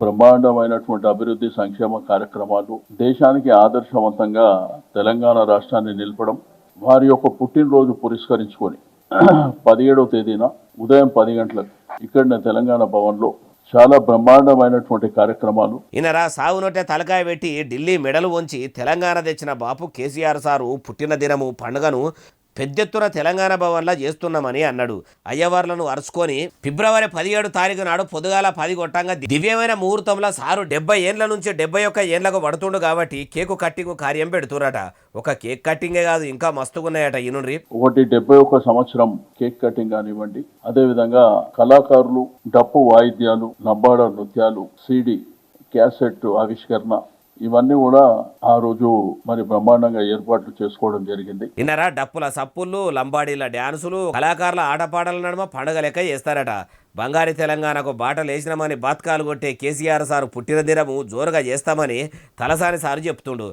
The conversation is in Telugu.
బ్రహ్మాండమైనటువంటి అభివృద్ధి సంక్షేమ కార్యక్రమాలు, దేశానికి ఆదర్శవంతంగా తెలంగాణ రాష్ట్రాన్ని నిలపడం, వారి యొక్క పుట్టినరోజు పురస్కరించుకొని 17వ తేదీన ఉదయం 10 గంటలకు ఇక్కడనే తెలంగాణ భవన్లో చాలా బ్రహ్మాండమైనటువంటి కార్యక్రమాలు. ఈయనరా సాగునొట్టే తలకాయ పెట్టి ఢిల్లీ మెడలు వంచి తెలంగాణ తెచ్చిన బాపు కేసీఆర్ సారు పుట్టిన దినము పండుగను పెద్దెత్తున తెలంగాణ భవన్లా చేస్తున్నామని అన్నాడు. అయ్యవార్లను అరుచుకొని ఫిబ్రవరి 17 తారీఖు నాడు పొద్దుగాల 10 కొట్టంగా దివ్యమైన ముహూర్తంలో సారు 70 ఏండ్ల నుంచి 71 ఏండ్లకు పడుతుండు కాబట్టి కేకు కట్టింగ్ కార్యం పెడుతురట. ఒక కేక్ కట్టింగే కాదు, ఇంకా మస్తుగున్నాయట. ఈనుండ్రి ఒకటి 71 సంవత్సరం కేక్ కటింగ్ కానివ్వండి, అదేవిధంగా కళాకారులు, డప్పు వాయిద్యాలు, లంబాడ నృత్యాలు, సిడి క్యాసెట్ ఆవిష్కరణ, ఇవన్నీ కూడా ఆ రోజు మరి బ్రహ్మాండంగా ఏర్పాట్లు చేసుకోవడం జరిగింది. ఇన్నరా డప్పుల సప్పుళ్ళు, లంబాడీల డ్యాన్సులు, కళాకారుల ఆటపాటల నడుమ పండుగ లెక్క చేస్తారట. బంగారు తెలంగాణకు బాటలు వేసినామని బాత్కాలు కొట్టే కేసీఆర్ సారు పుట్టిన దినము జోరుగా చేస్తామని తలసాని సారు చెప్తుండు.